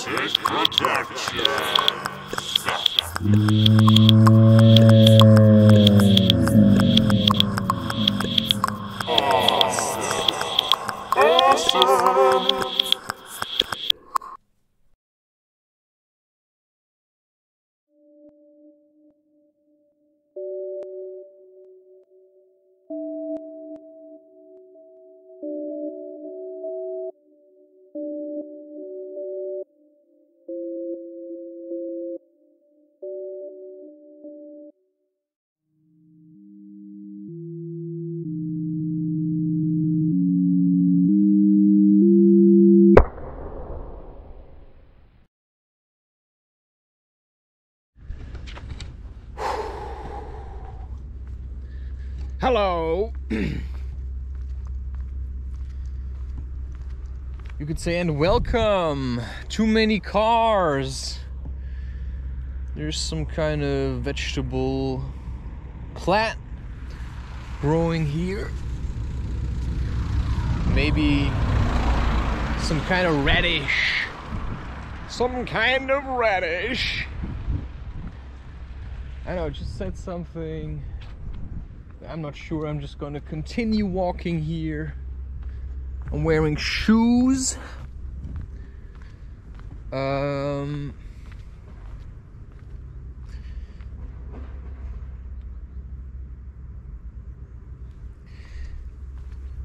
Lunatic Productions. Awesome. Hello. You could say, and welcome. Too many cars. There's some kind of vegetable plant growing here. Maybe some kind of radish. Some kind of radish. I know, just said something. I'm not sure. I'm just gonna continue walking here. I'm wearing shoes. You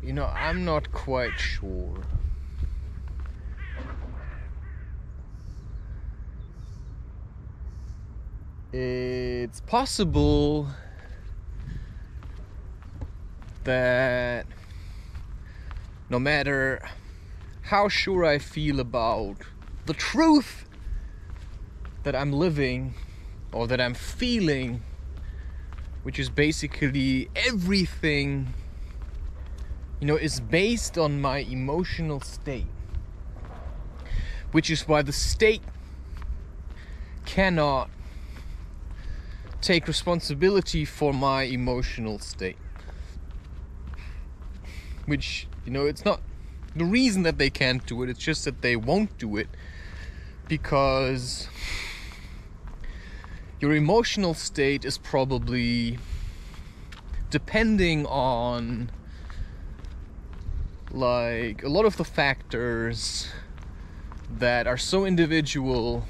know, I'm not quite sure. It's possible that no matter how sure I feel about the truth that I'm living or that I'm feeling, which is basically everything, you know, is based on my emotional state, which is why the state cannot take responsibility for my emotional state. Which, you know, it's not the reason that they can't do it, it's just that they won't do it because your emotional state is probably depending on like a lot of the factors that are so individual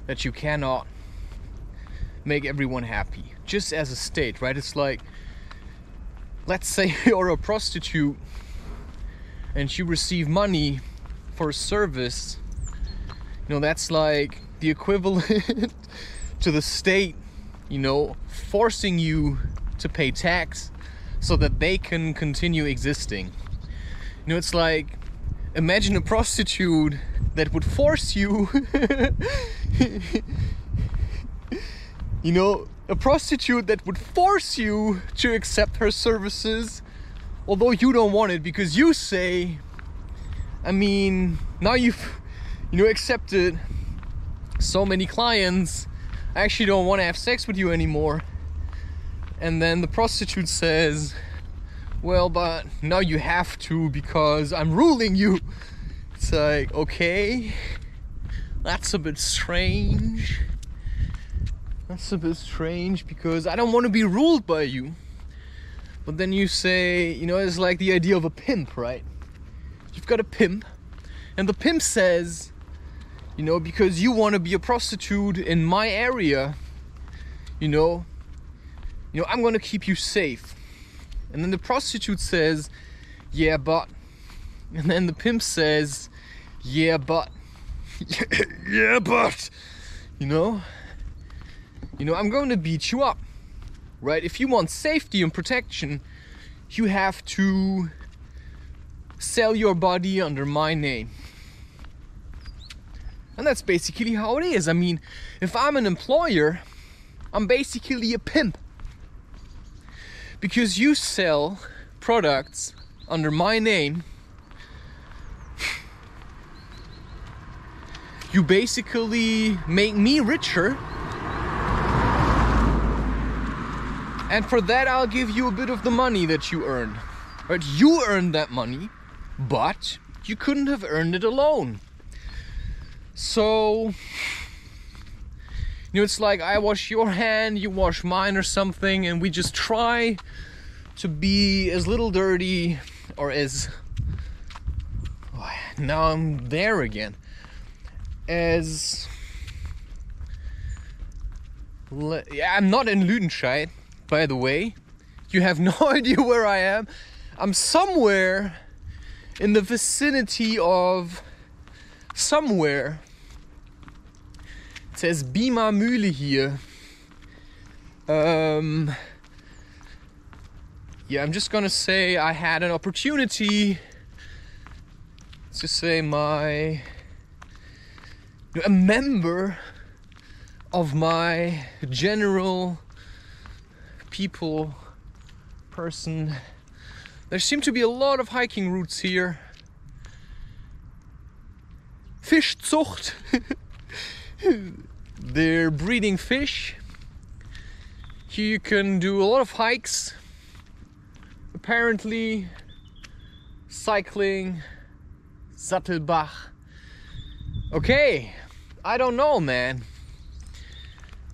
that you cannot make everyone happy just as a state, right? It's like, let's say you're a prostitute and you receive money for a service. You know, that's like the equivalent to the state, you know, forcing you to pay tax so that they can continue existing. You know, it's like, imagine a prostitute that would force you you know, a prostitute that would force you to accept her services, although you don't want it because you say, I mean, now you've, you know, accepted so many clients, I actually don't want to have sex with you anymore. And then the prostitute says, well, but now you have to because I'm ruling you. It's like, okay, that's a bit strange. That's a bit strange because I don't want to be ruled by you. But then you say, you know, it's like the idea of a pimp, right? You've got a pimp, and the pimp says, you know, because you want to be a prostitute in my area, you know, I'm going to keep you safe. And then the prostitute says, yeah, but. And then the pimp says, yeah, but. Yeah, but. You know, I'm going to beat you up, right? If you want safety and protection, you have to sell your body under my name. And that's basically how it is. I mean, if I'm an employer, I'm basically a pimp. Because you sell products under my name, you basically make me richer. And for that, I'll give you a bit of the money that you earned. Right? You earned that money, but you couldn't have earned it alone. So, you know, it's like I wash your hand, you wash mine or something, and we just try to be as little dirty or as... Oh, now I'm there again. Yeah, I'm not in Lüdenscheid, by the way. You have no idea where I am. I'm somewhere in the vicinity of somewhere. It says Bima Mühle here. Yeah, I'm just gonna say I had an opportunity to say a member of my general person. There seem to be a lot of hiking routes here. Fischzucht. They're breeding fish. Here you can do a lot of hikes. Apparently, cycling, Sattelbach. Okay, I don't know, man.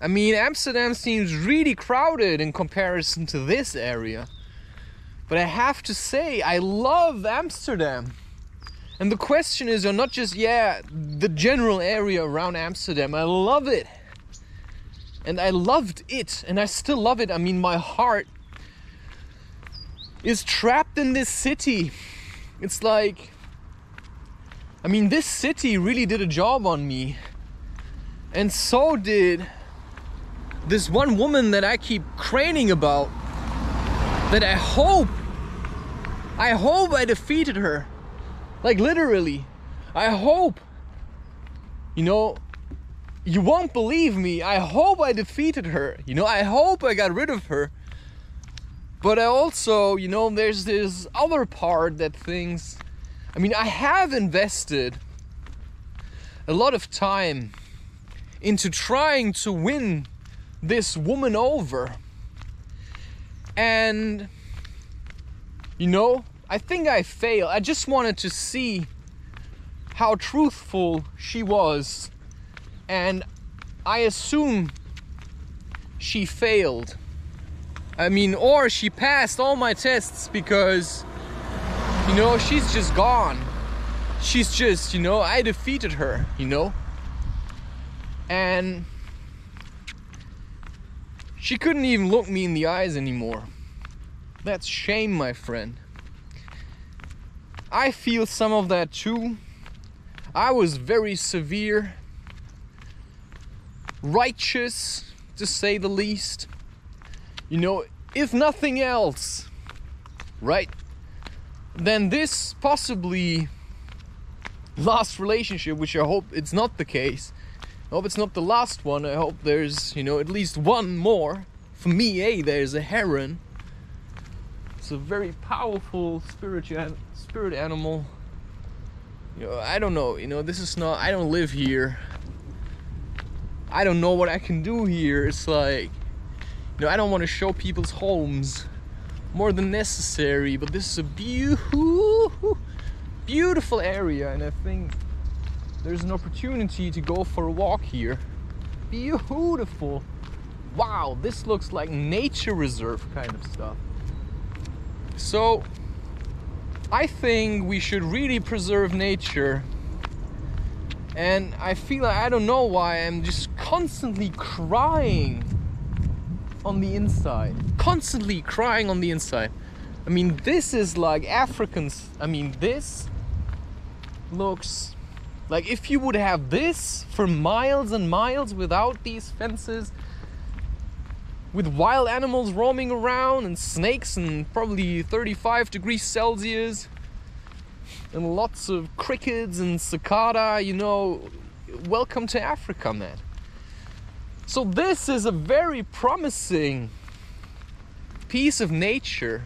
I mean, Amsterdam seems really crowded in comparison to this area. But I have to say, I love Amsterdam. And the question is, not just, the general area around Amsterdam. I love it. And I loved it. And I still love it. I mean, my heart is trapped in this city. It's like... I mean, this city really did a job on me. And so did this one woman that I keep craning about. That I hope I defeated her. Like, literally. I hope. You know, you won't believe me. I hope I defeated her. You know, I hope I got rid of her. But I also, you know, there's this other part that thinks... I mean, I have invested a lot of time into trying to win this woman over. And, you know, I think I failed. I just wanted to see how truthful she was. And I assume she failed. I mean, or she passed all my tests because, you know, she's just gone. She's just, you know, I defeated her, you know. And she couldn't even look me in the eyes anymore. That's shame, my friend. I feel some of that too. I was very severe, righteous, to say the least. You know, if nothing else, right? Then this possibly last relationship, which I hope it's not the case. I hope it's not the last one. I hope there's, you know, at least one more. For me, there's a heron. It's a very powerful spirit animal. You know, I don't know, you know, this is not, I don't live here. I don't know what I can do here. It's like, you know, I don't want to show people's homes more than necessary, but this is a beautiful area, and I think there's an opportunity to go for a walk here. Beautiful. Wow, this looks like nature reserve kind of stuff. So I think we should really preserve nature. And I feel like, I don't know why, I'm just constantly crying on the inside. Constantly crying on the inside. I mean, this is like Africans. I mean, this looks like if you would have this for miles and miles without these fences, with wild animals roaming around and snakes and probably 35 degrees Celsius and lots of crickets and cicada, you know, welcome to Africa, man. So this is a very promising piece of nature.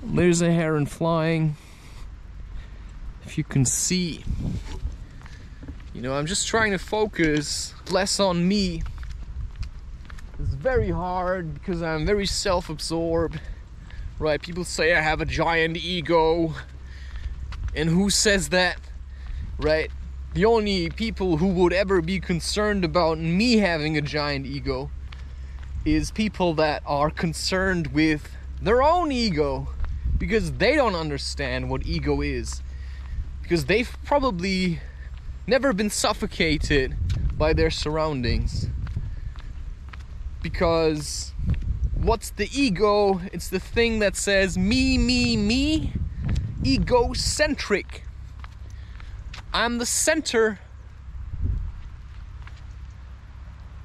There's a heron flying. If you can see, you know, I'm just trying to focus less on me. It's very hard because I'm very self-absorbed, right? People say I have a giant ego, and who says that, right? the only people who would ever be concerned about me having a giant ego is people that are concerned with their own ego, because they don't understand what ego is, because they've probably never been suffocated by their surroundings. Because what's the ego? It's the thing that says me, me, me. Egocentric. I'm the center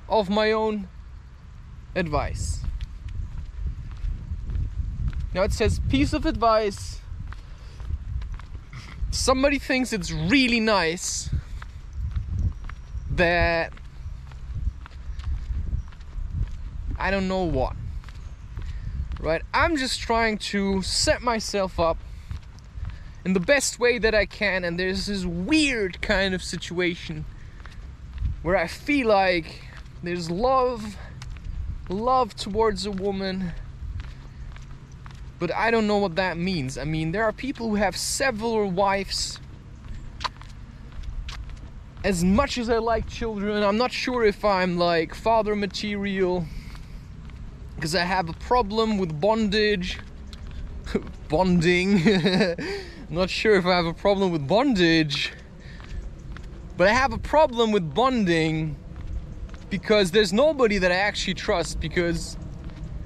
of my own advice. Now it says, piece of advice. Somebody thinks it's really nice that I don't know what. Right? I'm just trying to set myself up in the best way that I can, and there's this weird kind of situation where I feel like there's love towards a woman, but I don't know what that means. I mean, there are people who have several wives. As much as I like children, I'm not sure if I'm like father material, because I have a problem with bonding. I'm not sure if I have a problem with bondage, but I have a problem with bonding because there's nobody that I actually trust, because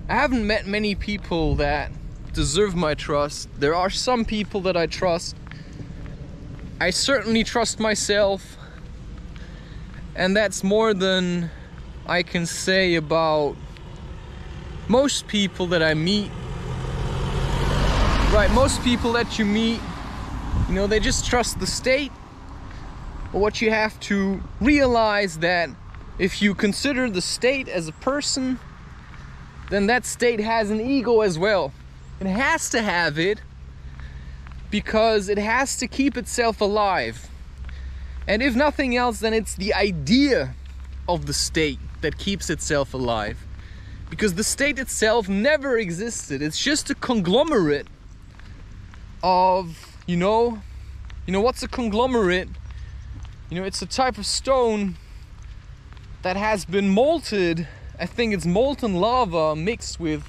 I haven't met many people that deserve my trust. There are some people that I trust. I certainly trust myself, and that's more than I can say about most people that I meet. Right, most people that you meet, you know, they just trust the state. But what you have to realize that if you consider the state as a person, then that state has an ego as well. It has to have it because it has to keep itself alive. And if nothing else, then it's the idea of the state that keeps itself alive. Because the state itself never existed. It's just a conglomerate of, you know what's a conglomerate? You know, it's a type of stone that has been molted. I think it's molten lava mixed with,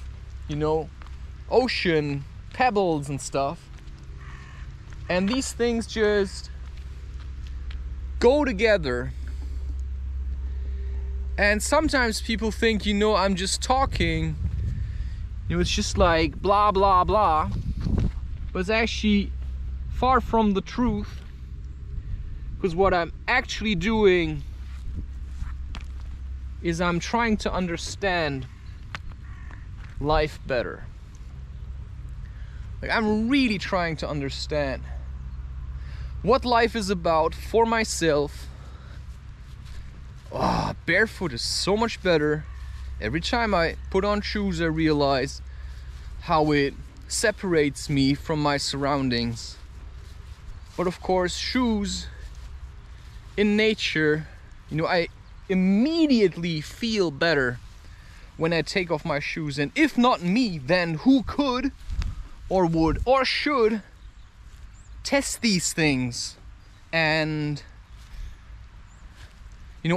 ocean pebbles and stuff. And these things just go together. And sometimes people think, I'm just talking. It's just like blah, blah, blah. But it's actually far from the truth. Because what I'm actually doing is I'm trying to understand life better. Like, I'm really trying to understand what life is about for myself. Barefoot is so much better. Every time I put on shoes, I realize how it separates me from my surroundings. But of course, shoes in nature, I immediately feel better when I take off my shoes. And if not me, then who could or would or should test these things and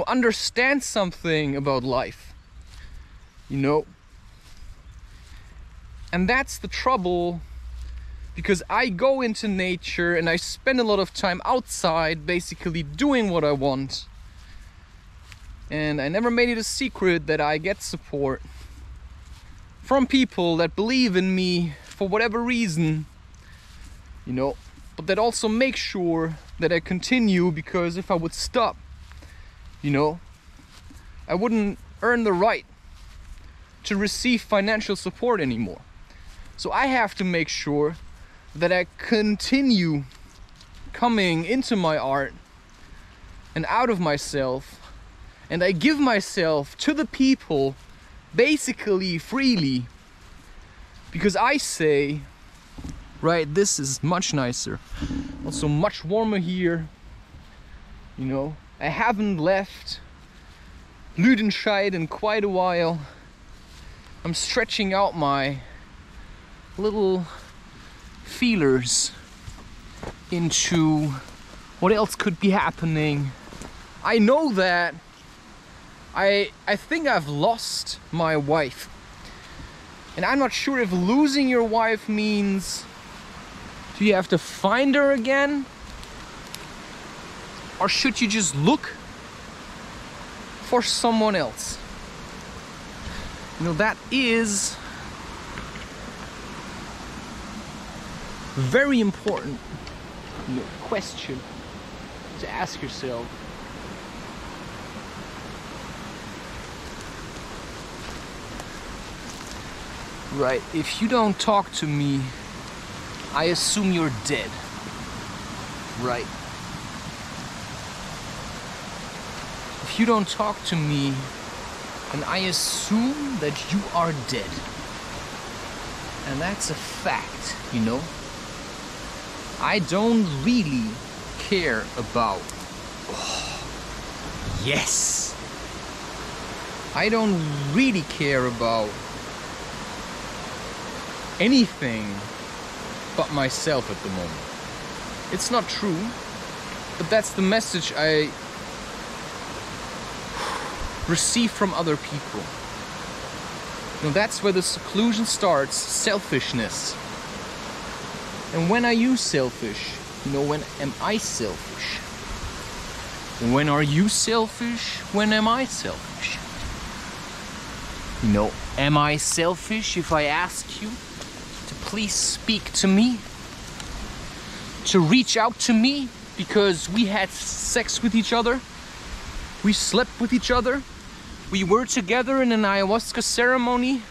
understand something about life, and that's the trouble, because I go into nature and I spend a lot of time outside basically doing what I want, and I never made it a secret that I get support from people that believe in me for whatever reason, but that also make sure that I continue, because if I would stop, I wouldn't earn the right to receive financial support anymore. So I have to make sure that I continue coming into my art and out of myself, and I give myself to the people basically freely, because I say, right, this is much nicer, also much warmer here, I haven't left Lüdenscheid in quite a while. I'm stretching out my little feelers into What else could be happening? I know that I think I've lost my wife. And I'm not sure if losing your wife means, do you have to find her again? Or should you just look for someone else? You know, that is very important, you know, question to ask yourself. Right, if you don't talk to me, I assume you're dead. Right. If you don't talk to me, then I assume that you are dead. And that's a fact, you know? I don't really care about... Oh, yes! I don't really care about anything but myself at the moment. It's not true, but that's the message I receive from other people. You know, that's where the seclusion starts, selfishness. And when are you selfish? You know, when am I selfish? When are you selfish? When am I selfish? You know, am I selfish if I ask you to please speak to me? To reach out to me because we had sex with each other? We slept with each other? We were together in an ayahuasca ceremony?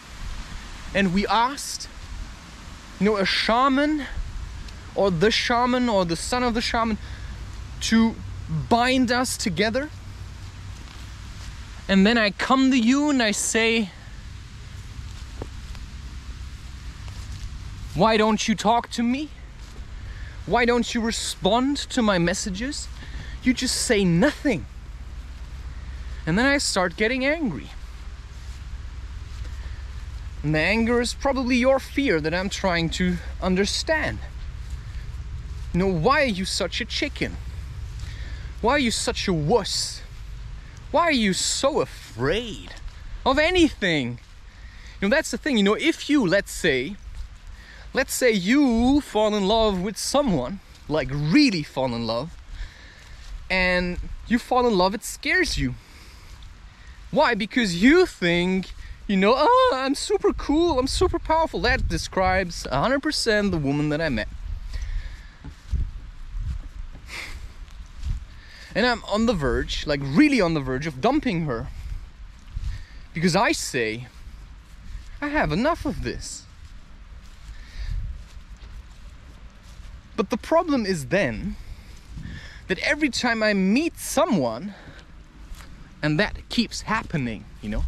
And we asked, you know, a shaman or the son of the shaman to bind us together? And then I come to you and I say, why don't you talk to me? Why don't you respond to my messages? You just say nothing. And then I start getting angry. And the anger is probably your fear that I'm trying to understand. You know, why are you such a chicken? Why are you such a wuss? Why are you so afraid of anything? You know, that's the thing. You know, if you, let's say you fall in love with someone, like really fall in love, and you fall in love, it scares you. Why? Because you think, you know, oh, I'm super cool, I'm super powerful. That describes 100% the woman that I met. And I'm on the verge, like really on the verge of dumping her. Because I say, I have enough of this. But the problem is then that every time I meet someone, and that keeps happening, you know,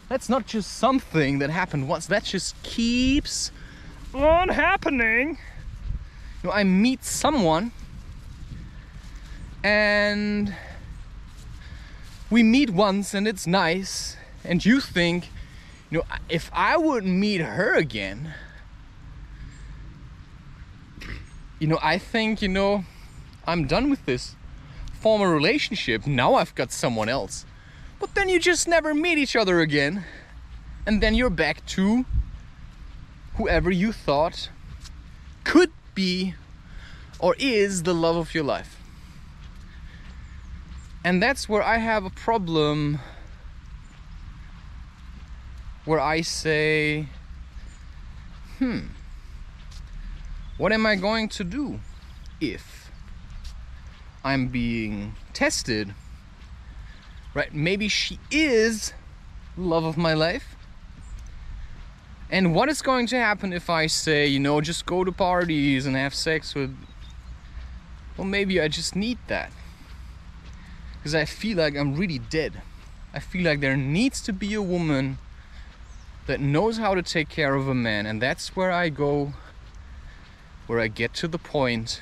that's not just something that happened once, that just keeps on happening. You know, I meet someone and we meet once and it's nice, and you think, you know, if I would meet her again, you know, I think, you know, I'm done with this former relationship. Now I've got someone else. But then you just never meet each other again. And then you're back to whoever you thought could be or is the love of your life. And that's where I have a problem, where I say, what am I going to do if I'm being tested? Right? Maybe she is the love of my life. And what is going to happen if I say, you know, just go to parties and have sex with... Well, maybe I just need that. Because I feel like I'm really dead. I feel like there needs to be a woman that knows how to take care of a man. And that's where I go, where I get to the point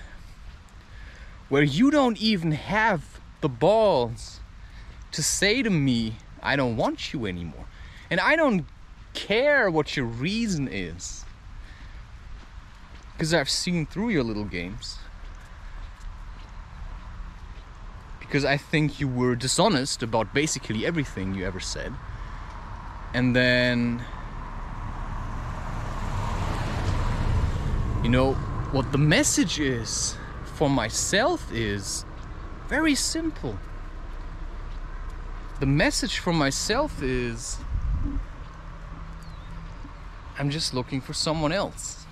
where you don't even have the balls to say to me, I don't want you anymore. And I don't care what your reason is, because I've seen through your little games. because I think you were dishonest about basically everything you ever said. And then, you know, what the message is for myself is very simple. The message for myself is, I'm just looking for someone else.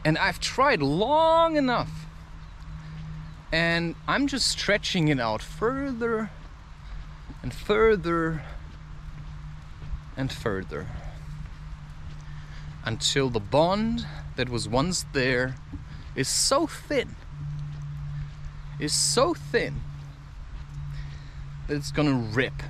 And I've tried long enough. And I'm just stretching it out further and further and further, until the bond that was once there is so thin that it's gonna rip.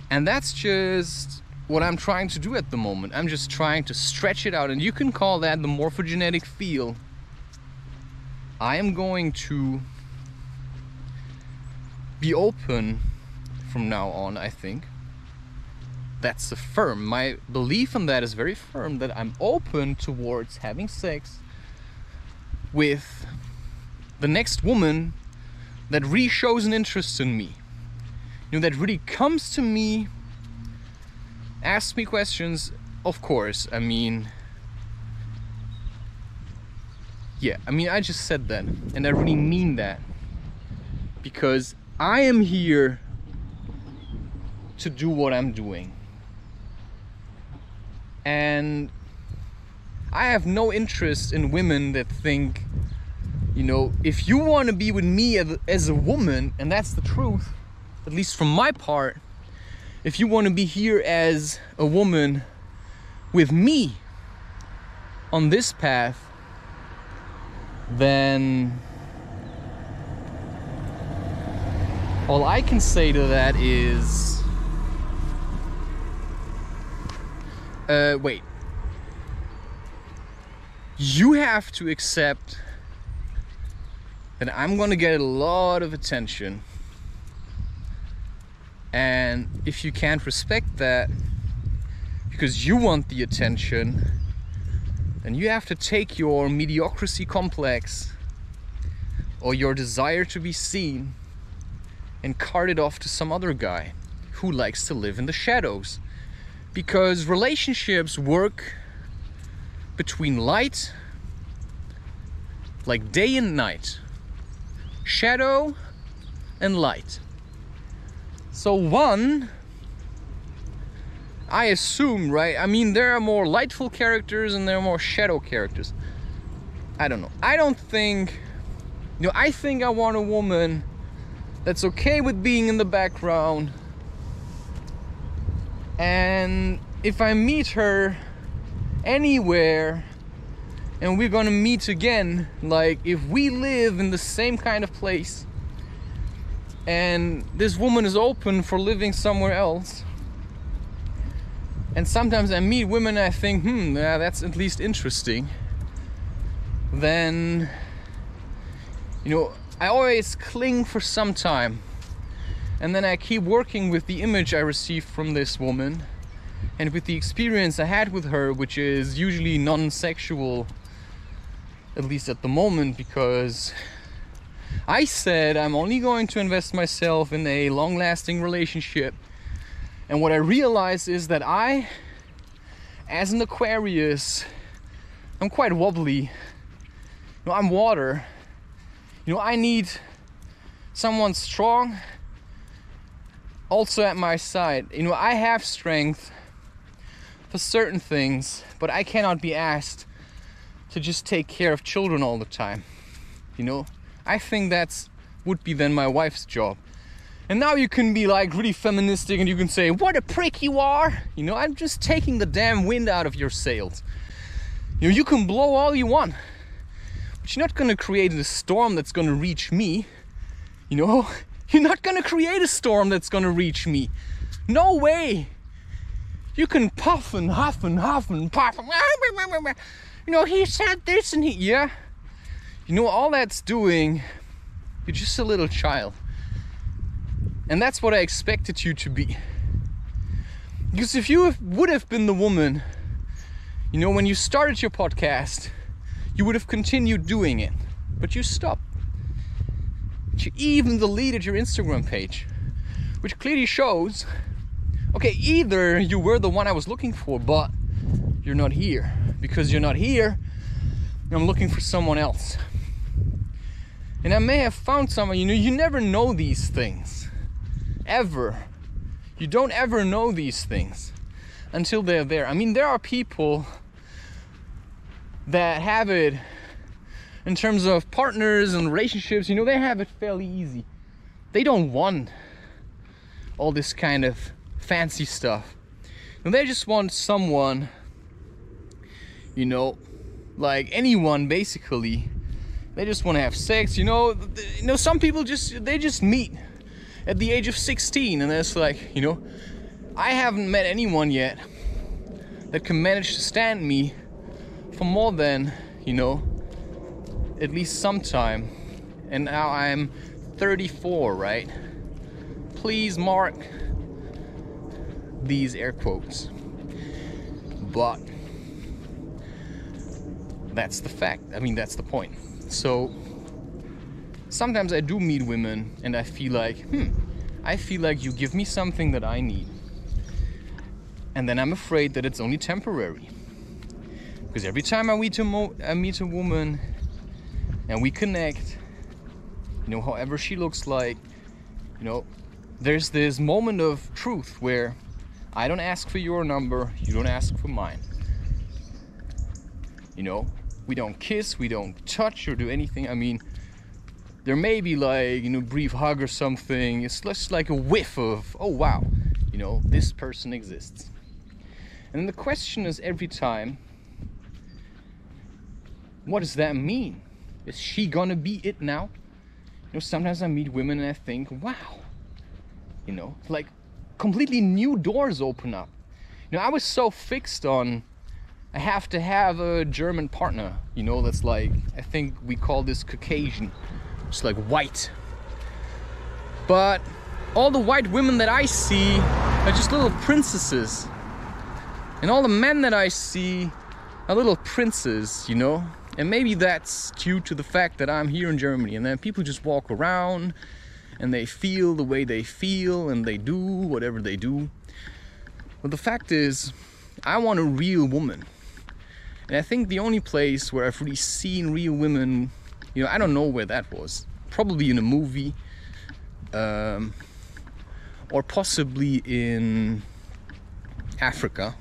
And that's just what I'm trying to do at the moment. I'm just trying to stretch it out, and you can call that the morphogenetic field. I am going to be open from now on, I think. That's firm. My belief in that is very firm, that I'm open towards having sex with the next woman that really shows an interest in me. You know, that really comes to me, asks me questions. Of course, I mean, I just said that, and I really mean that, because I am here to do what I'm doing. And I have no interest in women that think, you know, if you want to be with me as a woman, and that's the truth, at least from my part, if you want to be here as a woman with me on this path, then all I can say to that is, wait. You have to accept that I'm gonna get a lot of attention. And if you can't respect that because you want the attention, then you have to take your mediocrity complex or your desire to be seen and cart it off to some other guy who likes to live in the shadows. Because relationships work between light, like day and night, shadow and light. So one, I assume, right? I mean, there are more lightful characters and there are more shadow characters. I don't know. I don't think, you know, I think I want a woman that's okay with being in the background. And if I meet her anywhere and we're gonna meet again, like if we live in the same kind of place and this woman is open for living somewhere else, and sometimes I meet women and I think, yeah, that's at least interesting, then, you know, I always cling for some time. And then I keep working with the image I received from this woman and with the experience I had with her, which is usually non-sexual, at least at the moment, because I said I'm only going to invest myself in a long-lasting relationship. And what I realized is that I, as an Aquarius, I'm quite wobbly. You know, I'm water. You know, I need someone strong also at my side. You know, I have strength for certain things, but I cannot be asked to just take care of children all the time. You know, I think that's would be then my wife's job. And now you can be like really feministic and you can say, what a prick you are. You know, I'm just taking the damn wind out of your sails. You know, you can blow all you want, but you're not gonna create a storm that's gonna reach me. You know, you're not gonna create a storm that's gonna reach me. No way. You can puff and huff and huff and puff. You know, he said this and yeah. You know, all that's doing, you're just a little child. And that's what I expected you to be. Because if you would have been the woman, you know, when you started your podcast, you would have continued doing it. but you stopped. You even deleted your Instagram page, which clearly shows, okay, either you were the one I was looking for, but you're not here. Because you're not here, I'm looking for someone else. And I may have found someone, you never know these things. Ever. You don't ever know these things until they're there. I mean, there are people that have it in terms of partners and relationships, they have it fairly easy. They don't want all this kind of fancy stuff. And they just want someone, like anyone basically. They just want to have sex, some people just meet at the age of 16, and it's like, I haven't met anyone yet that can manage to stand me for more than, at least some time. And now I'm 34, right? Please mark these air quotes. But that's the fact. I mean, that's the point. So sometimes I do meet women and I feel like, you give me something that I need. And then I'm afraid that it's only temporary. Because every time I meet a woman and we connect, however she looks like, there's this moment of truth where I don't ask for your number, you don't ask for mine. We don't kiss, we don't touch or do anything. I mean, there may be like, brief hug or something. It's just like a whiff of, oh wow, this person exists. And then the question is every time, what does that mean? Is she gonna be it now? Sometimes I meet women and I think, wow, like completely new doors open up. I was so fixed on, I have to have a German partner, that's like, I think we call this Caucasian, just like white. But all the white women that I see are just little princesses. And all the men that I see are little princes, And maybe that's due to the fact that I'm here in Germany, and then people just walk around and they feel the way they feel and they do whatever they do. But the fact is, I want a real woman. And I think the only place where I've really seen real women, I don't know where that was. Probably in a movie, or possibly in Africa,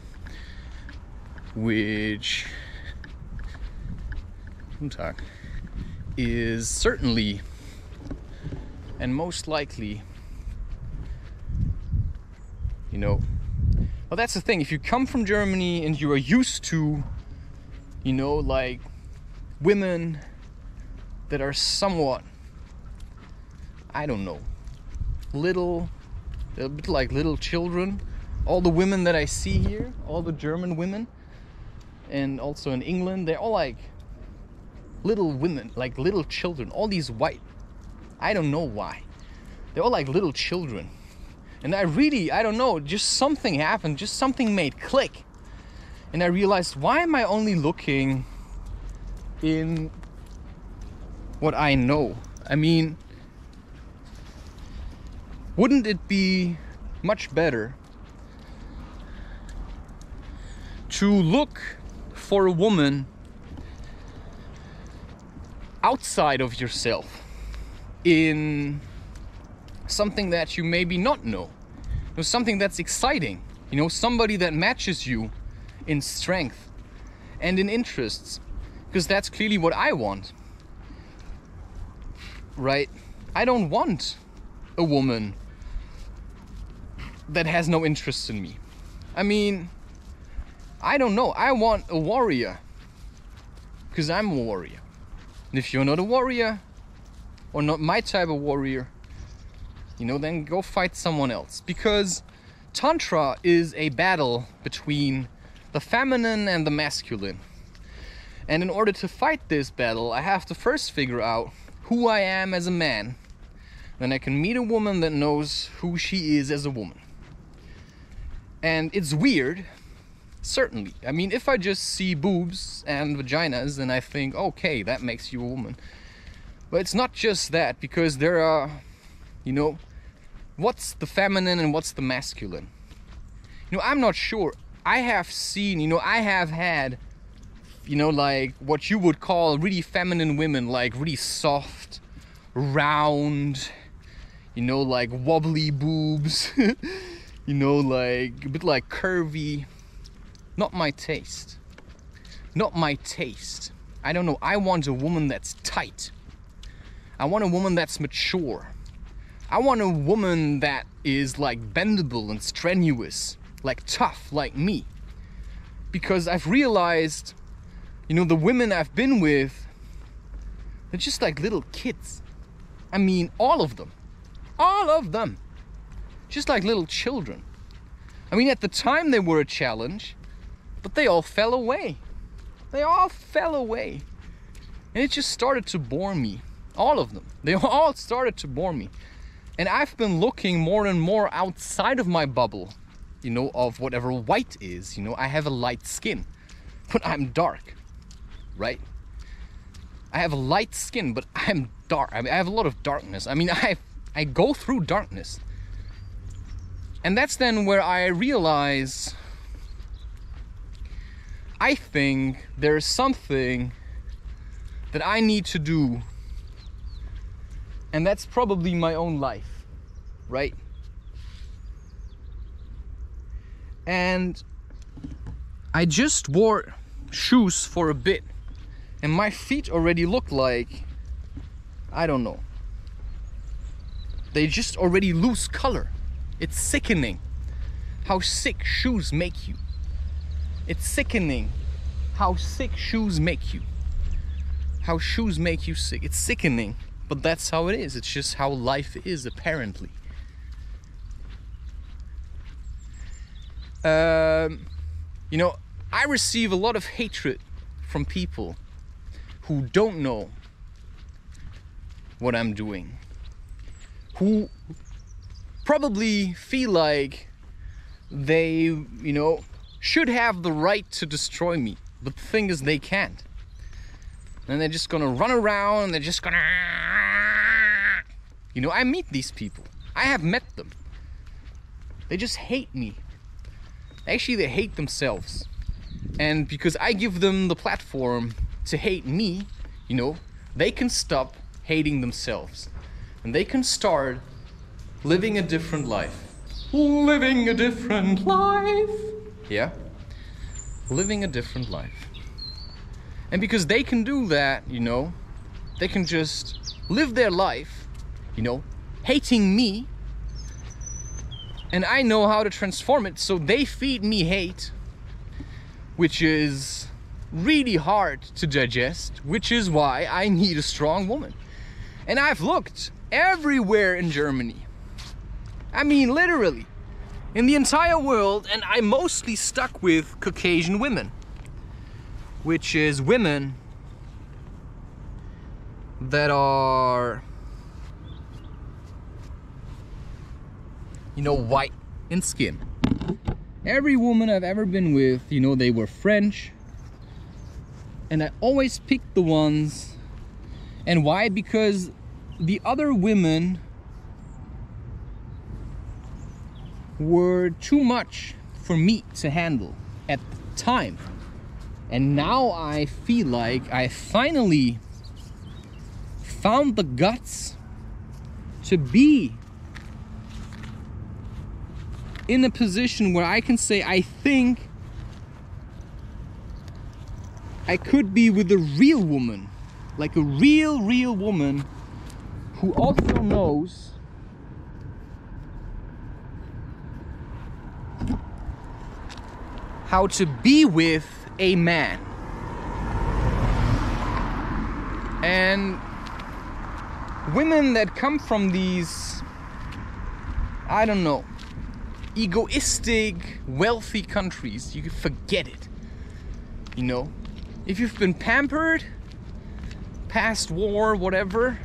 which is certainly and most likely, well, that's the thing. If you come from Germany and you are used to, like women that are somewhat, I don't know, a bit like little children. All the women that I see here, all the German women, and also in England, they're all like little women, like little children. All these white, I don't know why. They're all like little children. And I don't know, just something happened, just something made click. And I realized, why am I only looking in what I know? I mean, wouldn't it be much better to look for a woman outside of yourself, in something that you maybe not know, something that's exciting, somebody that matches you in strength and in interests, because that's clearly what I want, right? I don't want a woman that has no interest in me. I mean, I don't know, I want a warrior, because I'm a warrior. And if you're not a warrior, or not my type of warrior, then go fight someone else. Because Tantra is a battle between the feminine and the masculine. And in order to fight this battle, I have to first figure out who I am as a man. Then I can meet a woman that knows who she is as a woman. And it's weird, certainly. I mean, if I just see boobs and vaginas and I think, okay, that makes you a woman, But it's not just that, because there are, you know, what's the feminine and what's the masculine? You know, I'm not sure. I have seen, you know, I have had, you know, like what you would call really feminine women, like really soft, round, you know, like wobbly boobs, you know, like a bit like curvy. Not my taste. Not my taste. I don't know. I want a woman that's tight. I want a woman that's mature. I want a woman that is like bendable and strenuous, like tough, like me. Because I've realized, you know, the women I've been with, they're just like little kids. I mean, all of them. All of them. Just like little children. I mean, at the time they were a challenge, but they all fell away. They all fell away. And it just started to bore me. All of them. They all started to bore me. And I've been looking more and more outside of my bubble, you know, of whatever white is. You know, I have a light skin, but I'm dark, right? I have a light skin, but I'm dark. I mean, I have a lot of darkness. I mean, I go through darkness. And that's then where I realize, I think there's something that I need to do, and that's probably my own life, right? And I just wore shoes for a bit, and my feet already look like, I don't know, they just already lose color. It's sickening how sick shoes make you. It's sickening how sick shoes make you. How shoes make you sick. It's sickening, but that's how it is. It's just how life is, apparently. You know, I receive a lot of hatred from people who don't know what I'm doing, who probably feel like they, you know, should have the right to destroy me, but the thing is they can't. And they're just gonna run around and they're just gonna, you know, I meet these people. I have met them. They just hate me. Actually, they hate themselves. And because I give them the platform to hate me, you know, they can stop hating themselves. And they can start living a different life. Living a different life. Yeah? Living a different life. And because they can do that, you know, they can just live their life, you know, hating me. And I know how to transform it, so they feed me hate, which is really hard to digest, which is why I need a strong woman. And I've looked everywhere in Germany. I mean, literally, in the entire world, and I mostly stuck with Caucasian women, which is women that are, you know, white in skin. Every woman I've ever been with, you know, they were French, and I always picked the ones. And why? Because the other women were too much for me to handle at the time. And now I feel like I finally found the guts to be in a position where I can say, I think I could be with a real woman, like a real woman who also knows how to be with a man. And women that come from these, I don't know, egoistic, wealthy countries, you can forget it. You know, if you've been pampered, past war, whatever,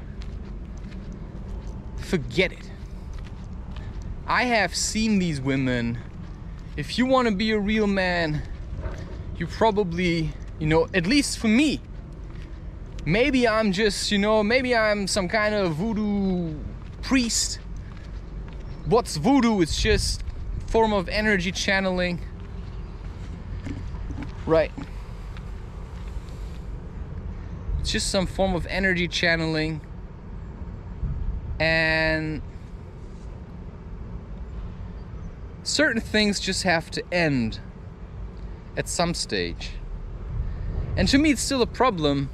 forget it. I have seen these women. If you want to be a real man, you probably, you know, at least for me, maybe I'm just, maybe I'm some kind of voodoo priest. What's voodoo? It's just a form of energy channeling. Right. It's just some form of energy channeling. And certain things just have to end at some stage. And to me, it's still a problem,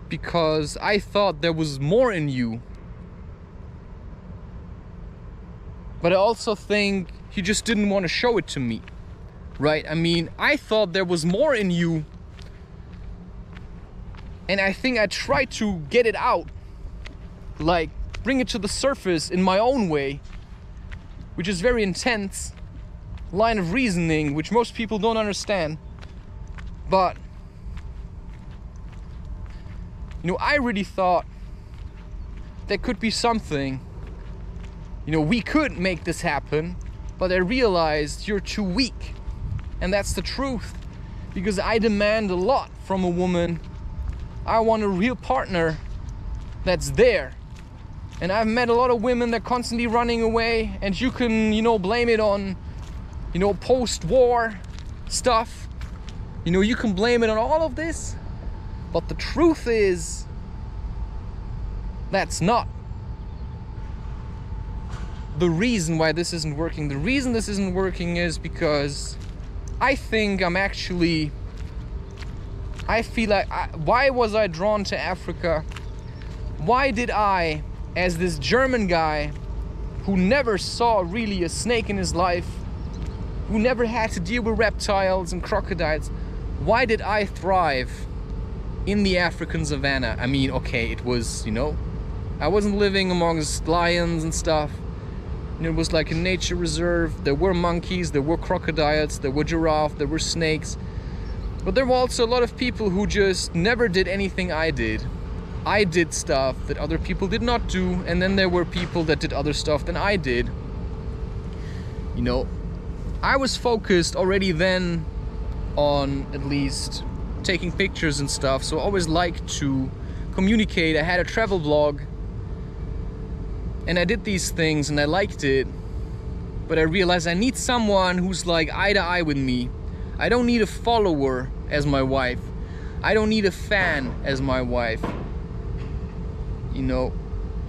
because I thought there was more in you. But I also think you just didn't want to show it to me, right? I mean, I thought there was more in you, and I think I tried to get it out, like bring it to the surface in my own way, which is very intense line of reasoning, which most people don't understand. But I really thought there could be something, we could make this happen. But I realized you're too weak, and that's the truth, because I demand a lot from a woman. I want a real partner that's there. And I've met a lot of women that are constantly running away, and you can, blame it on post-war stuff. You can blame it on all of this, but the truth is that's not the reason why this isn't working. The reason this isn't working is because I think I feel like, why was I drawn to Africa? Why did I, as this German guy who never saw really a snake in his life, who never had to deal with reptiles and crocodiles, why did I thrive in the African savannah? I mean, okay, it was, I wasn't living amongst lions and stuff. It was like a nature reserve. There were monkeys, there were crocodiles, there were giraffes, there were snakes. But there were also a lot of people who just never did anything I did. I did stuff that other people did not do, and then there were people that did other stuff than I did. I was focused already then on at least taking pictures and stuff, so I always liked to communicate. I had a travel blog, and I did these things and I liked it, but I realized I need someone who's like eye to eye with me. I don't need a follower as my wife. I don't need a fan as my wife.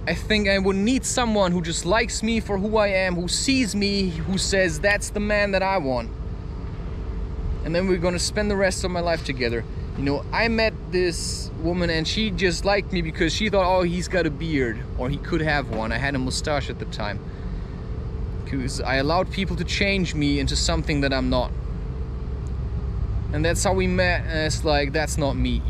I think I would need someone who just likes me for who I am, who sees me, who says that's the man that I want. And then we're gonna spend the rest of my life together. I met this woman and she just liked me because she thought, oh, he's got a beard, or he could have one. I had a mustache at the time. Because I allowed people to change me into something that I'm not. And that's how we met, and it's like, that's not me,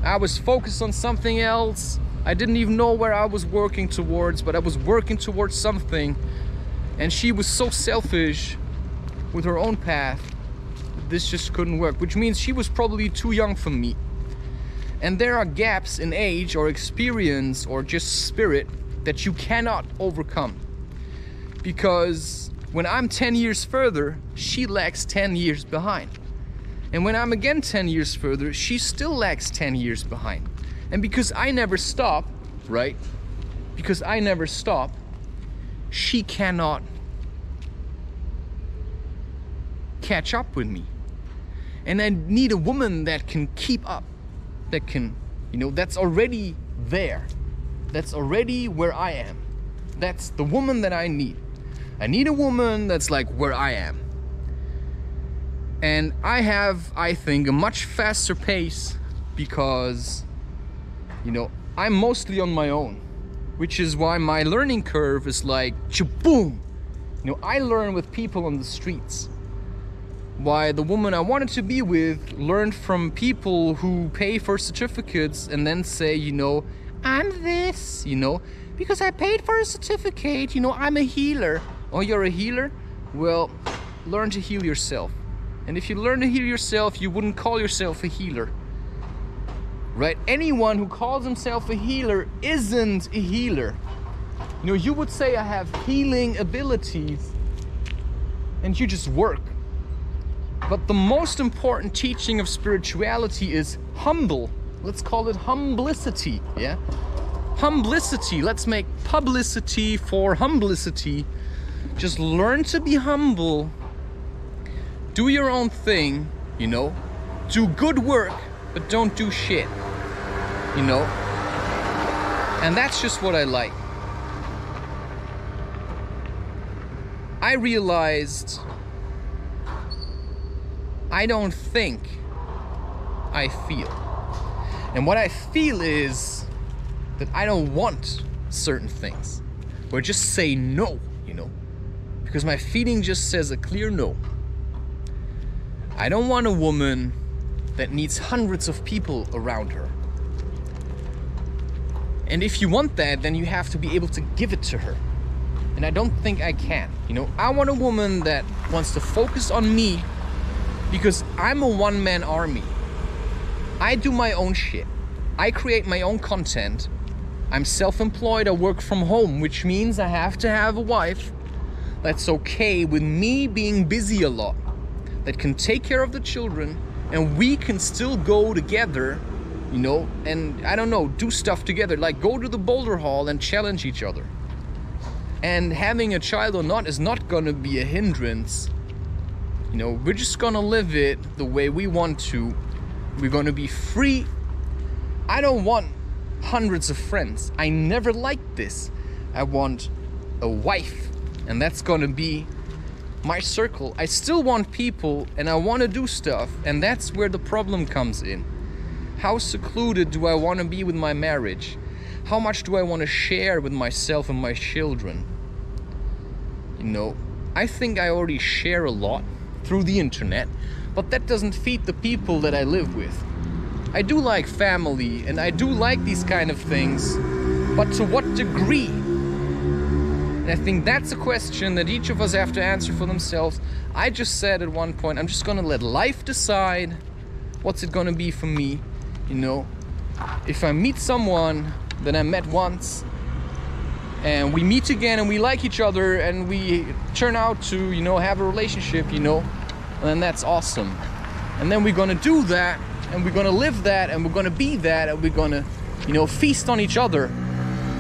I was focused on something else. I didn't even know where I was working towards, but I was working towards something. And she was so selfish with her own path that this just couldn't work, which means she was probably too young for me. And there are gaps in age or experience or just spirit that you cannot overcome. Because when I'm 10 years further, she lags 10 years behind. And when I'm again 10 years further, she still lags 10 years behind. And because I never stop, right? Because I never stop, she cannot catch up with me. And I need a woman that can keep up, that can, that's already there. That's already where I am. That's the woman that I need. I need a woman that's like where I am. And I have, I think, a much faster pace because, I'm mostly on my own, which is why my learning curve is like, boom. I learn with people on the streets. Why the woman I wanted to be with learned from people who pay for certificates and then say, I'm this, because I paid for a certificate, I'm a healer. Oh, you're a healer? Well, learn to heal yourself. And if you learn to heal yourself, you wouldn't call yourself a healer. Right? Anyone who calls himself a healer isn't a healer. You would say I have healing abilities and you just work. But the most important teaching of spirituality is humble. Let's call it humblicity, yeah? Humblicity. Let's make publicity for humblicity. Just learn to be humble. Do your own thing, you know? Do good work, but don't do shit, you know? And that's just what I like. I realized I don't think, I feel. And what I feel is that I don't want certain things. Or just say no, you know? Because my feeling just says a clear no. I don't want a woman that needs hundreds of people around her. And if you want that, then you have to be able to give it to her. And I don't think I can. You know, I want a woman that wants to focus on me because I'm a one-man army. I do my own shit. I create my own content. I'm self-employed, I work from home, which means I have to have a wife that's okay with me being busy a lot, that can take care of the children, and we can still go together, you know, and I don't know, do stuff together, like go to the boulder hall and challenge each other. And having a child or not is not gonna be a hindrance. You know, we're just gonna live it the way we want to. We're gonna be free. I don't want hundreds of friends. I never liked this. I want a wife, and that's gonna be my circle. I still want people, and I want to do stuff, and that's where the problem comes in. How secluded do I want to be with my marriage? How much do I want to share with myself and my children? You know, I think I already share a lot through the internet, but that doesn't feed the people that I live with. I do like family, and I do like these kind of things, but to what degree? And I think that's a question that each of us have to answer for themselves. I just said at one point, I'm just gonna let life decide what's it gonna be for me, you know? If I meet someone that I met once, and we meet again and we like each other and we turn out to, you know, have a relationship, you know, then that's awesome. And then we're gonna do that, and we're gonna live that, and we're gonna be that, and we're gonna, you know, feast on each other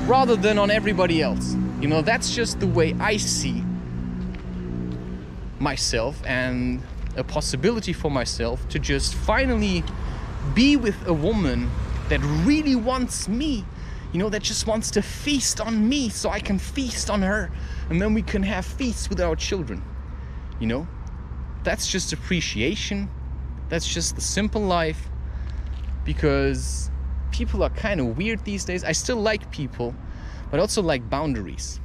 rather than on everybody else. You know, that's just the way I see myself, and a possibility for myself to just finally be with a woman that really wants me, you know, that just wants to feast on me so I can feast on her, and then we can have feasts with our children, you know? That's just appreciation. That's just the simple life, because people are kind of weird these days. I still like people, but also like boundaries,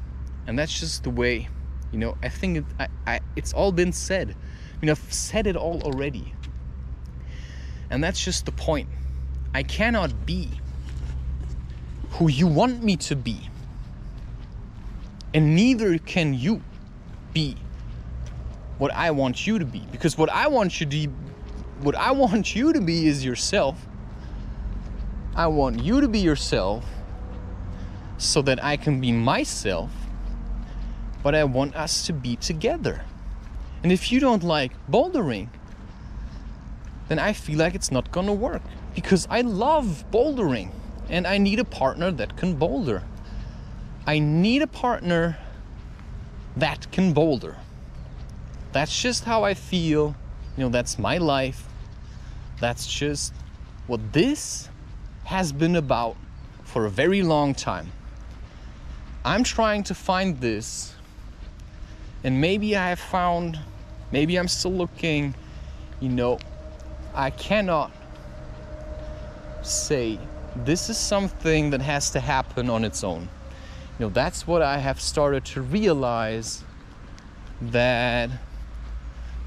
and that's just the way, you know. I think it's all been said. You know, I've said it all already, and that's just the point. I cannot be who you want me to be, and neither can you be what I want you to be, because what I want you to be is yourself. I want you to be yourself so that I can be myself, but I want us to be together. And if you don't like bouldering, then I feel like it's not gonna work, because I love bouldering and I need a partner that can boulder. I need a partner that can boulder. That's just how I feel. You know, that's my life. That's just what this has been about for a very long time. I'm trying to find this, and maybe I have found, maybe I'm still looking, you know. I cannot say this is something that has to happen on its own. You know, that's what I have started to realize, that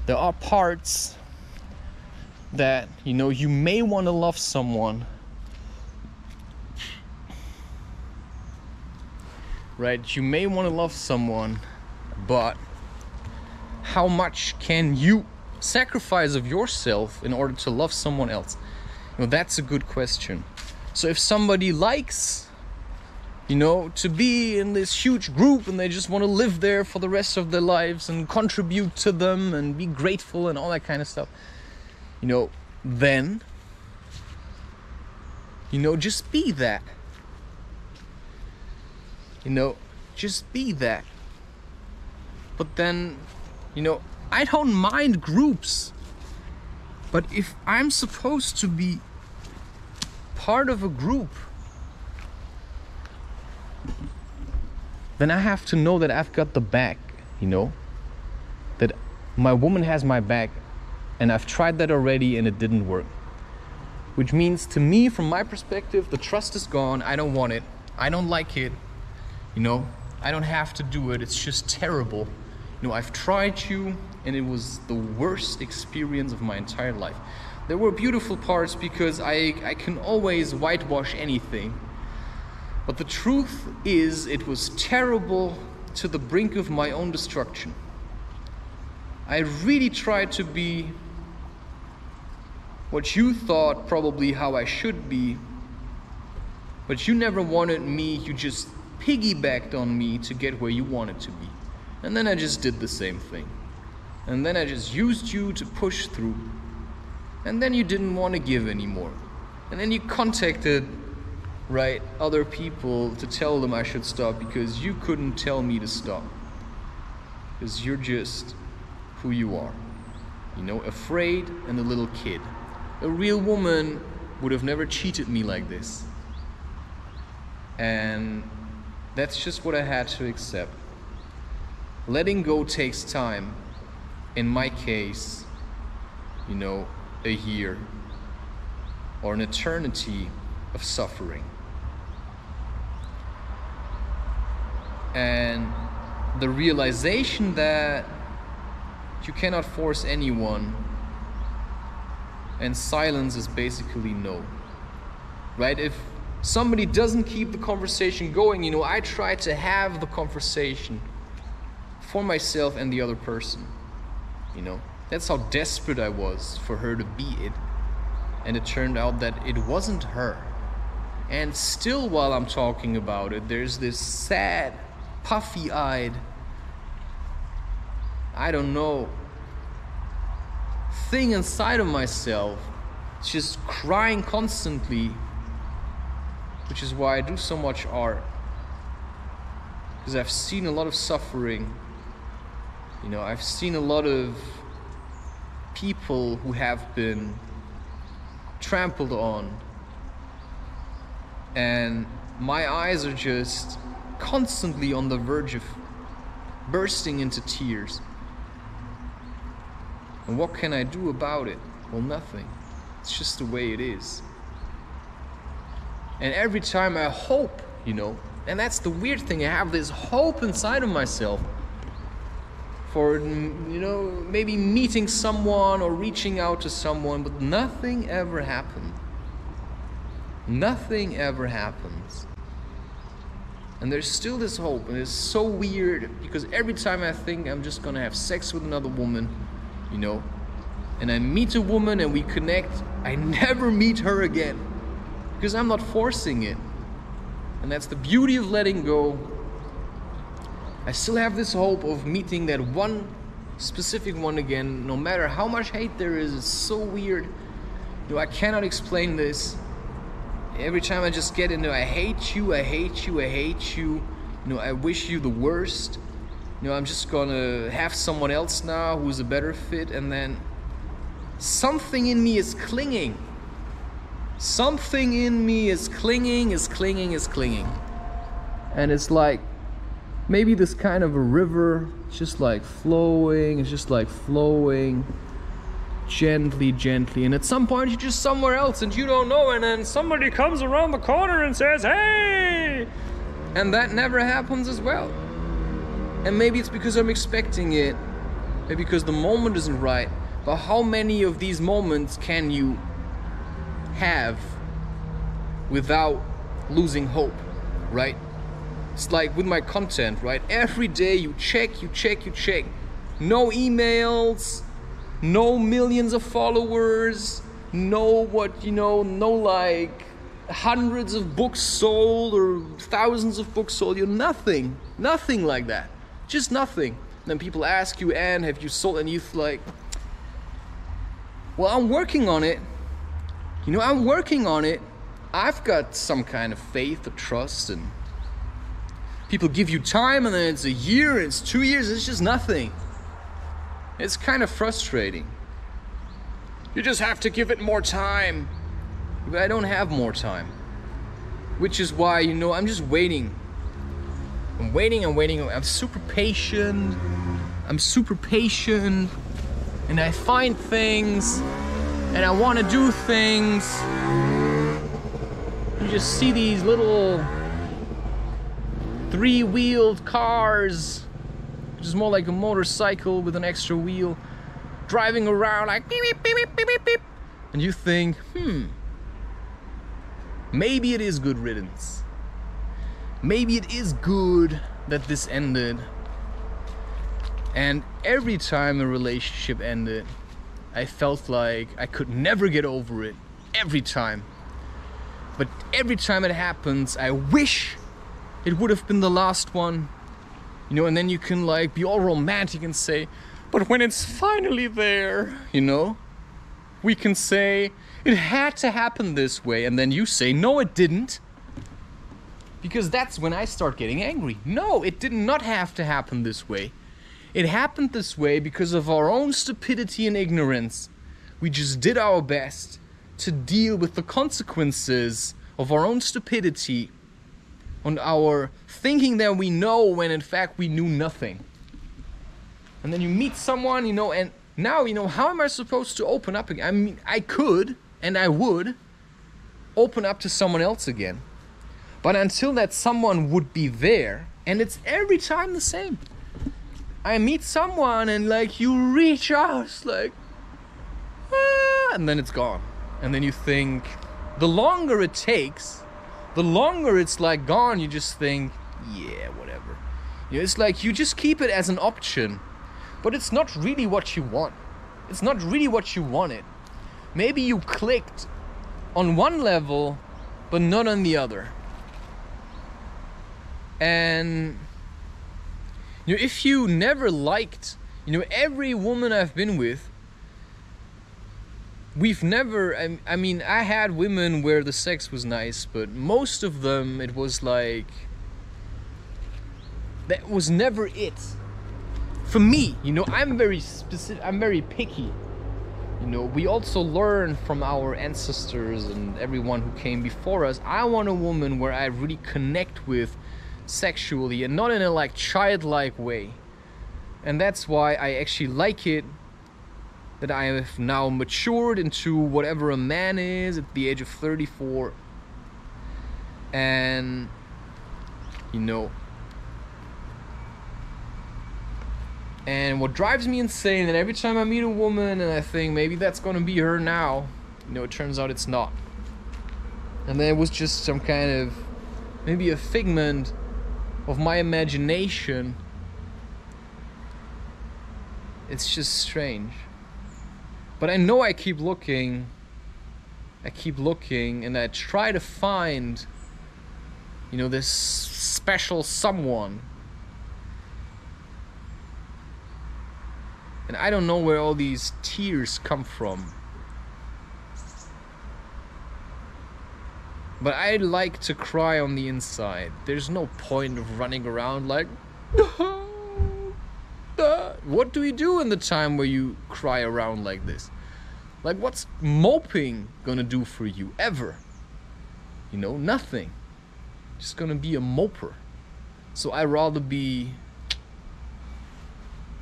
there are parts that, you know, you may want to love someone, right? You may want to love someone, but how much can you sacrifice of yourself in order to love someone else? You know, that's a good question. So if somebody likes you know, to be in this huge group and they just want to live there for the rest of their lives and contribute to them and be grateful and all that kind of stuff, you know, then, you know, just be that. You know, just be that. But then, you know, I don't mind groups. But if I'm supposed to be part of a group, then I have to know that I've got the back, you know? That my woman has my back, and I've tried that already and it didn't work. Which means to me, from my perspective, the trust is gone. I don't want it. I don't like it. You know, I don't have to do it. It's just terrible. You know, I've tried you and it was the worst experience of my entire life. There were beautiful parts because I can always whitewash anything. But the truth is, it was terrible to the brink of my own destruction. I really tried to be what you thought probably how I should be, but you never wanted me, you just piggybacked on me to get where you wanted to be. And then I just did the same thing. And then I just used you to push through. And then you didn't want to give anymore. And then you contacted, right, other people to tell them I should stop because you couldn't tell me to stop. Because you're just who you are. You know, afraid and a little kid. A real woman would have never cheated me like this. And that's just what I had to accept. Letting go takes time. In my case, you know, a year or an eternity of suffering. And the realization that you cannot force anyone, and silence is basically no. Right? If somebody doesn't keep the conversation going, you know, I try to have the conversation for myself and the other person. You know, that's how desperate I was for her to be it. And it turned out that it wasn't her. And still, while I'm talking about it, there's this sad, puffy-eyed, I don't know, thing inside of myself. It's just crying constantly, which is why I do so much art. Because I've seen a lot of suffering. You know, I've seen a lot of people who have been trampled on. And my eyes are just constantly on the verge of bursting into tears. And what can I do about it? Well, nothing. It's just the way it is. And every time I hope, you know, and that's the weird thing, I have this hope inside of myself for, you know, maybe meeting someone or reaching out to someone, but nothing ever happened. Nothing ever happens. And there's still this hope, and it's so weird because every time I think I'm just gonna have sex with another woman, you know, and I meet a woman and we connect, I never meet her again because I'm not forcing it. And that's the beauty of letting go. I still have this hope of meeting that one specific one again, no matter how much hate there is. It's so weird. You know, I cannot explain this. Every time I just get into I hate you, I hate you, I hate you. You know, I wish you the worst. You know, I'm just gonna have someone else now who's a better fit, and then something in me is clinging. Something in me is clinging, is clinging, is clinging. And it's like maybe this kind of a river, it's just like flowing, it's just like flowing gently, gently. And at some point you're just somewhere else and you don't know, and then somebody comes around the corner and says, hey! And that never happens as well. And maybe it's because I'm expecting it, maybe because the moment isn't right. But how many of these moments can you have without losing hope, right? It's like with my content, right? Every day you check, you check, you check. No emails, no millions of followers, no what, you know, no like hundreds of books sold or thousands of books sold. You're nothing like that, just nothing. And then people ask you, and have you sold? And you're like, well, I'm working on it. I'm working on it. I've got some kind of faith or trust, and people give you time, and then it's a year, and it's 2 years, it's just nothing. It's kind of frustrating. You just have to give it more time. But I don't have more time. Which is why, I'm just waiting. I'm waiting. I'm super patient. And I find things. And I want to do things. You just see these little 3-wheeled cars, which is more like a motorcycle with an extra wheel, driving around like beep, beep, beep, beep, beep, beep. And you think, maybe it is good riddance. Maybe it is good that this ended. And every time a relationship ended, I felt like I could never get over it. Every time. But every time it happens, I wish it would have been the last one. And then you can like be all romantic and say, but when it's finally there, we can say, it had to happen this way. And then you say, no, it didn't. Because that's when I start getting angry. No, it did not have to happen this way. It happened this way because of our own stupidity and ignorance. We just did our best to deal with the consequences of our own stupidity, on our thinking that we know when in fact we knew nothing. And then you meet someone, and now, how am I supposed to open up again? I mean, I could and I would open up to someone else again. But until that someone would be there, and it's every time the same. I meet someone and like you reach out, like, and then it's gone. And then you think, the longer it takes, the longer it's like gone, you just think, yeah, whatever. It's like you just keep it as an option, but it's not really what you want. It's not really what you wanted. Maybe you clicked on one level, but not on the other. And if you never liked, every woman I've been with, we've never, I mean, I had women where the sex was nice, but most of them, it was like, that was never it. For me, I'm very specific, I'm very picky. We also learn from our ancestors and everyone who came before us. I want a woman where I really connect with sexually and not in a like childlike way. And that's why I actually like it that I have now matured into whatever a man is at the age of 34. And and what drives me insane, that every time I meet a woman and I think maybe that's gonna be her now, it turns out it's not. And then it was just some kind of, maybe a figment of my imagination. It's just strange. But I know I keep looking, and I try to find, this special someone. And I don't know where all these tears come from. But I like to cry on the inside. There's no point of running around like, what do we do in the time where you cry around like this? Like, what's moping gonna do for you ever? Nothing. Just gonna be a moper. So I'd rather be,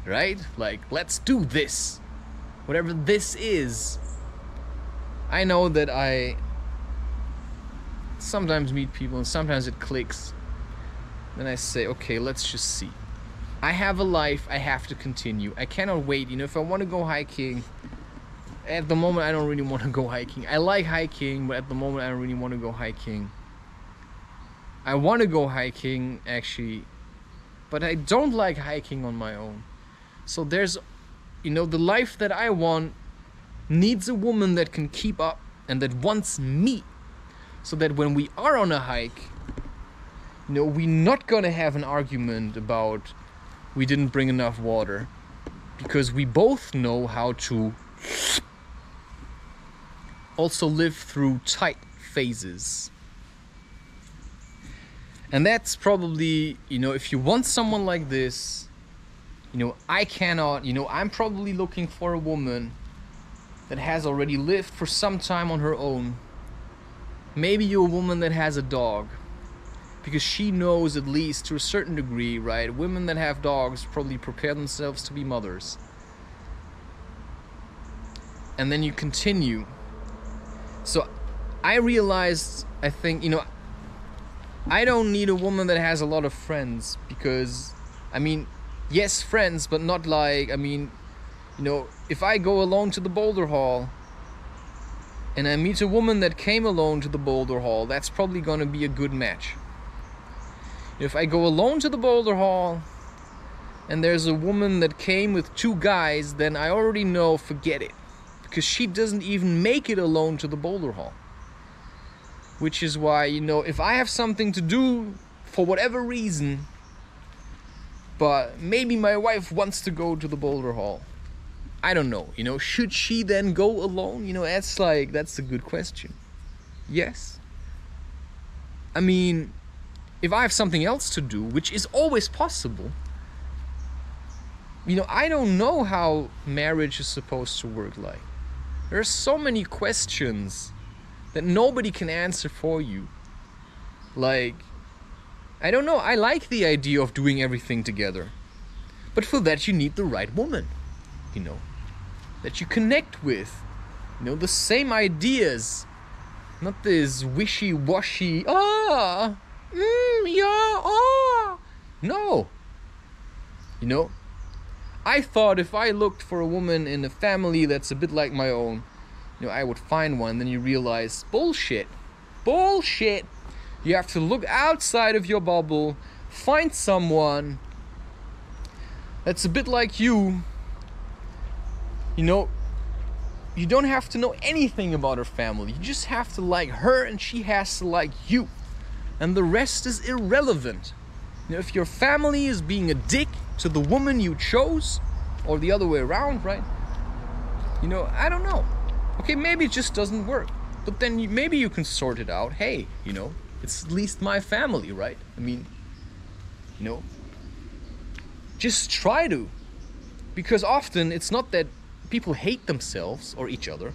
right? Like, let's do this. Whatever this is. I know that I sometimes meet people and sometimes it clicks. Then I say, okay, let's just see. I have a life, I have to continue. I cannot wait. If I want to go hiking, at the moment I don't really want to go hiking. I like hiking, but at the moment I don't really want to go hiking. I want to go hiking, actually, but I don't like hiking on my own. So there's, the life that I want needs a woman that can keep up and that wants me. so that when we are on a hike, you know, we're not gonna have an argument about we didn't bring enough water, because we both know how to also live through tight phases. And that's probably, you know, if you want someone like this, you know, I'm probably looking for a woman that has already lived for some time on her own. Maybe you're a woman that has a dog, because she knows, at least to a certain degree, right? Women that have dogs probably prepare themselves to be mothers. And then you continue. So I realized, I think, you know, I don't need a woman that has a lot of friends, because, I mean, yes, friends, but not like, I mean, you know, if I go alone to the boulder hall and I meet a woman that came alone to the boulder hall, that's probably going to be a good match. If I go alone to the boulder hall and there's a woman that came with 2 guys, then I already know, forget it, because she doesn't even make it alone to the boulder hall. Which is why, you know, if I have something to do for whatever reason, but maybe my wife wants to go to the boulder hall, I don't know, you know, should she then go alone? You know, that's a good question. Yes. I mean, if I have something else to do, which is always possible, you know, I don't know how marriage is supposed to work like. There are so many questions that nobody can answer for you. Like, I don't know, I like the idea of doing everything together. But for that you need the right woman, you know, that you connect with. You know, the same ideas. Not this wishy-washy, yeah, No. You know, I thought if I looked for a woman in a family that's a bit like my own, you know, I would find one. Then you realize, bullshit. You have to look outside of your bubble, find someone that's a bit like you. You know, you don't have to know anything about her family. You just have to like her, and she has to like you. And the rest is irrelevant. You know, if your family is being a dick to the woman you chose, or the other way around, right? You know, I don't know. Okay, maybe it just doesn't work. But then maybe you can sort it out. Hey, you know, it's at least my family, right? I mean, you know, just try to. Because often it's not that people hate themselves or each other.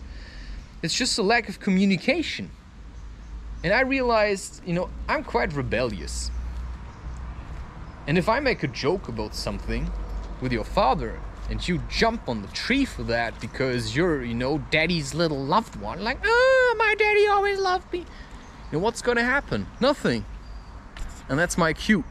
It's just a lack of communication. And I realized, you know, I'm quite rebellious. And if I make a joke about something with your father, and you jump on the tree for that because you're, you know, daddy's little loved one, like, my daddy always loved me. You know, what's gonna happen? Nothing. And that's my cue.